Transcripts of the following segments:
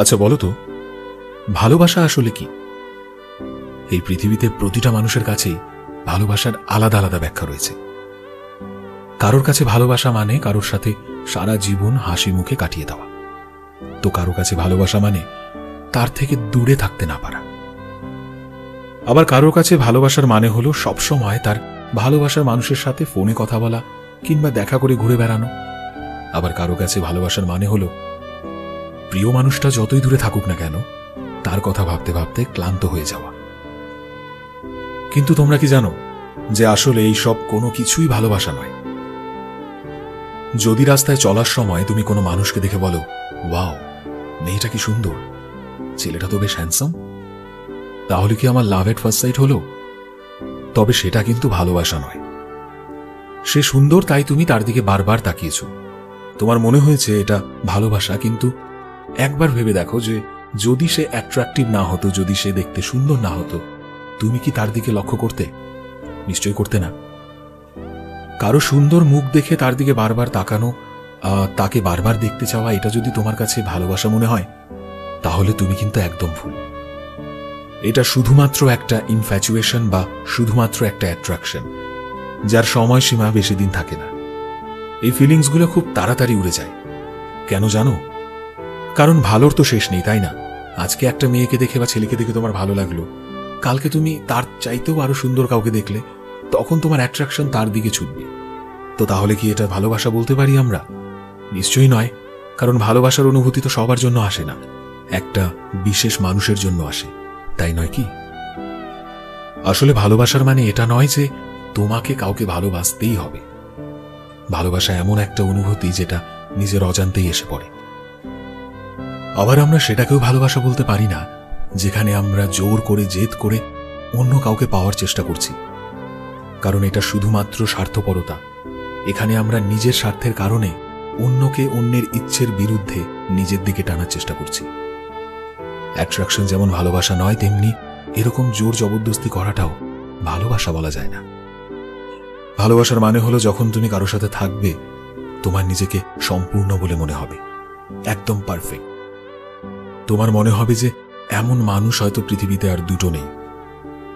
আচ্ছা বলো তো, ভালোবাসা আসলে কি? এই পৃথিবীতে প্রতিটা মানুষের কাছেই ভালোবাসার আলাদা আলাদা ব্যাখ্যা রয়েছে। কারোর কাছে ভালোবাসা মানে কারোর সাথে সারা জীবন হাসি মুখে কাটিয়ে দেওয়া, তো কারোর কাছে ভালোবাসা মানে তার থেকে দূরে থাকতে না পারা। আবার কারোর কাছে ভালোবাসার মানে হলো সবসময় তার ভালোবাসার মানুষের সাথে ফোনে কথা বলা কিংবা দেখা করে ঘুরে বেড়ানো। আবার কারো কাছে ভালোবাসার মানে হলো প্রিয় মানুষটা যতই দূরে থাকুক না কেন তার কথা ভাবতে ভাবতে ক্লান্ত হয়ে যাওয়া। কিন্তু তোমরা কি জানো যে আসলে এই সব কোনো কিছুই ভালোবাসা নয়? যদি রাস্তায় চলার সময় তুমি কোনো মানুষকে দেখে বলো, ওয়াও, মেয়েটা কি সুন্দর, ছেলেটা তো বেশ হ্যান্ডসাম, তাহলে কি আমার লাভ এট ফার্স্ট সাইট হলো? তবে সেটা কিন্তু ভালোবাসা নয়। সে সুন্দর তাই তুমি তার দিকে বারবার তাকিয়েছ, তোমার মনে হয়েছে এটা ভালোবাসা। কিন্তু একবার ভেবে দেখো যে যদি সে অ্যাট্রাকটিভ না হতো, যদি সে দেখতে সুন্দর না হতো, তুমি কি তার দিকে লক্ষ্য করতে? নিশ্চয়ই করতে না। কারো সুন্দর মুখ দেখে তার দিকে বারবার তাকানো, তাকে বারবার দেখতে চাওয়া, এটা যদি তোমার কাছে ভালোবাসা মনে হয় তাহলে তুমি কিন্তু একদম ভুল। এটা শুধুমাত্র একটা ইনফ্যাচুয়েশন বা শুধুমাত্র একটা অ্যাট্রাকশন, যার সময়সীমা বেশি দিন থাকে না। এই ফিলিংসগুলো খুব তাড়াতাড়ি উড়ে যায়। কেন জানো? কারণ ভালোর তো শেষ নেই, তাই না? আজকে একটা মেয়েকে দেখে বা ছেলেকে দেখে তোমার ভালো লাগলো, কালকে তুমি তার চাইতেও আরো সুন্দর কাউকে দেখলে, তখন তোমার অ্যাট্রাকশন তার দিকে ছুটবে। তো তাহলে কি এটা ভালোবাসা বলতে পারি আমরা? নিশ্চয়ই নয়, কারণ ভালোবাসার অনুভূতি তো সবার জন্য আসে না, একটা বিশেষ মানুষের জন্য আসে, তাই নয় কি? আসলে ভালোবাসার মানে এটা নয় যে তোমাকে কাউকে ভালোবাসতেই হবে। ভালোবাসা এমন একটা অনুভূতি যেটা নিজের অজান্তেই এসে পড়ে। আবার আমরা সেটাকেও ভালোবাসা বলতে পারি না যেখানে আমরা জোর করে জেদ করে অন্য কাউকে পাওয়ার চেষ্টা করছি, কারণ এটা শুধুমাত্র স্বার্থপরতা। এখানে আমরা নিজের স্বার্থের কারণে অন্যকে অন্যের ইচ্ছের বিরুদ্ধে নিজের দিকে টানার চেষ্টা করছি। অ্যাট্রাকশন যেমন ভালোবাসা নয়, তেমনি এরকম জোর জবরদস্তি করাটাও ভালোবাসা বলা যায় না। ভালোবাসার মানে হলো যখন তুমি কারোর সাথে থাকবে তোমার নিজেকে সম্পূর্ণ বলে মনে হবে, একদম পারফেক্ট। তোমার মনে হবে যে এমন মানুষ হয়তো পৃথিবীতে আর দুটো নেই,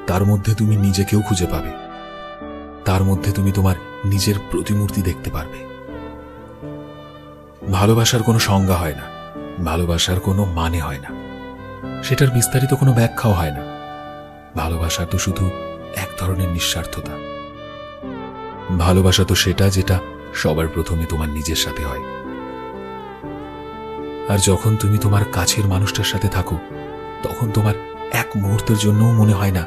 তার মধ্যে তুমি নিজেকেও খুঁজে পাবে, তার মধ্যে তুমি তোমার নিজের প্রতিমূর্তি দেখতে পারবে। ভালোবাসার কোনো সংজ্ঞা হয় না, ভালোবাসার কোনো মানে হয় না, সেটার বিস্তারিত কোনো ব্যাখ্যাও হয় না। ভালোবাসা তো শুধু এক ধরনের নিঃস্বার্থতা। ভালোবাসা তো সেটা যেটা সবার প্রথমে তোমার নিজের সাথে হয়। আর যখন তুমি তোমার কাছের মানুষটার সাথে থাকো তখন তোমার এক মুহূর্তের জন্যও মনে হয় না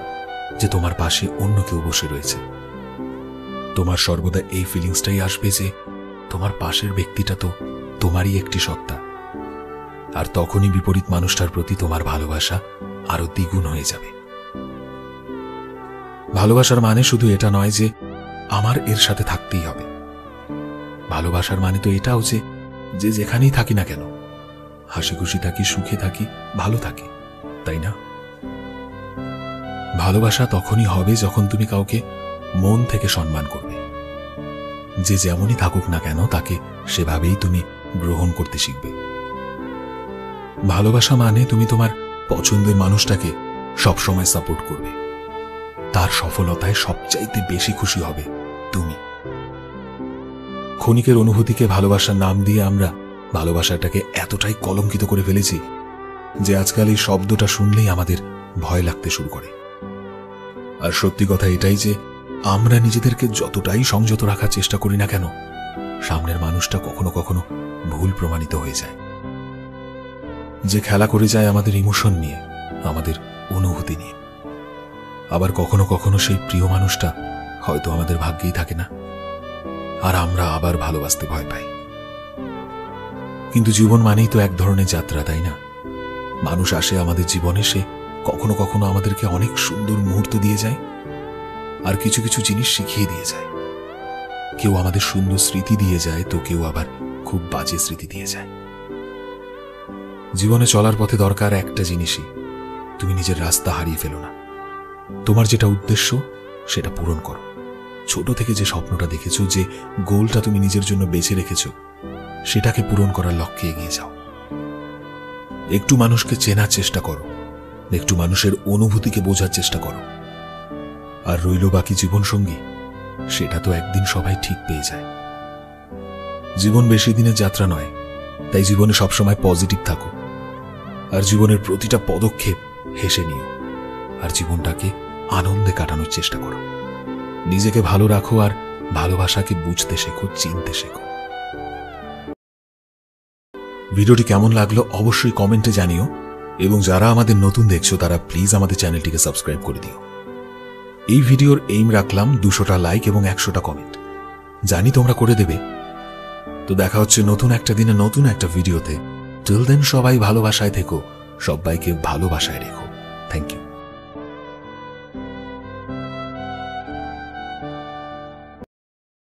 যে তোমার পাশে অন্য কেউ বসে রয়েছে। তোমার সর্বদা এই ফিলিংসটাই আসবে যে তোমার পাশের ব্যক্তিটা তো তোমারই একটি সত্তা। আর তখনই বিপরীত মানুষটার প্রতি তোমার ভালোবাসা আরো দ্বিগুণ হয়ে যাবে। ভালোবাসার মানে শুধু এটা নয় যে আমার এর সাথে থাকতেই হবে। ভালোবাসার মানে তো এটাও যে যেখানেই থাকি না কেন হাসি খুশি থাকি, সুখে থাকি, ভালো থাকি, তাই না? ভালোবাসা তখনই হবে যখন তুমি কাউকে মন থেকে সম্মান করবে। যে যেমনই থাকুক না কেন তাকে সেভাবেই তুমি গ্রহণ করতে শিখবে। ভালোবাসা মানে তুমি তোমার পছন্দের মানুষটাকে সবসময় সাপোর্ট করবে, তার সফলতায় সবচাইতে বেশি খুশি হবে তুমি। ক্ষণিকের অনুভূতিকে ভালোবাসার নাম দিয়ে আমরা ভালোবাসাটাকে এতটাই কলঙ্কিত করে ফেলেছি যে আজকাল এই শব্দটা শুনলেই আমাদের ভয় লাগতে শুরু করে। আর সত্যি কথা এটাই যে আমরা নিজেদেরকে যতটাই সংযত রাখার চেষ্টা করি না কেন, সামনের মানুষটা কখনো কখনো ভুল প্রমাণিত হয়ে যায়। যে খেলা করে যায় আমাদের ইমোশন নিয়ে, আমাদের অনুভূতি নিয়ে। আবার কখনো কখনো সেই প্রিয় মানুষটা হয়তো আমাদের ভাগ্যেই থাকে না, আর আমরা আবার ভালোবাসতে ভয় পাই। কিন্তু জীবন মানেই তো এক ধরনের যাত্রা, তাই না? মানুষ আসে আমাদের জীবনে, সে কখনো কখনো আমাদেরকে অনেক সুন্দর মুহূর্ত দিয়ে যায়, আর কিছু কিছু জিনিস শিখিয়ে দিয়ে যায়। কেউ আমাদের সুন্দর স্মৃতি দিয়ে যায়, তো কেউ আবার খুব বাজে স্মৃতি দিয়ে যায়। জীবনে চলার পথে দরকার একটা জিনিসই, তুমি নিজের রাস্তা হারিয়ে ফেলো না। তোমার যেটা উদ্দেশ্য সেটা পূরণ করো। ছোট থেকে যে স্বপ্নটা দেখেছো, যে গোলটা তুমি নিজের জন্য বেছে রেখেছো, সেটাকে পূরণ করার লক্ষ্যে এগিয়ে যাও। একটু মানুষকে চেনার চেষ্টা করো, একটু মানুষের অনুভূতিকে বোঝার চেষ্টা করো। আর রইল বাকি জীবনসঙ্গী, সেটা তো একদিন সবাই ঠিক পেয়ে যায়। জীবন বেশি দিনের যাত্রা নয়, তাই জীবনে সবসময় পজিটিভ থাকো। আর জীবনের প্রতিটা পদক্ষেপ হেসে নিও, আর জীবনটাকে আনন্দে কাটানোর চেষ্টা করো। নিজেকে ভালো রাখো আর ভালোবাসাকে বুঝতে শেখো, চিনতে শেখো। ভিডিওটি কেমন লাগলো অবশ্যই কমেন্টে জানিও, এবং যারা আমাদের নতুন দেখছো তারা প্লিজ আমাদের চ্যানেলটিকে সাবস্ক্রাইব করে দিও। এই ভিডিওর এইম রাখলাম 200টা লাইক এবং 100টা কমেন্ট। জানি তোমরা করে দেবে। তো দেখা হচ্ছে নতুন একটা দিনে নতুন একটা ভিডিওতে। টিল দেন সবাই ভালোবাসায় থেকো, সবাইকে ভালোবাসায় রেখো। Thank you.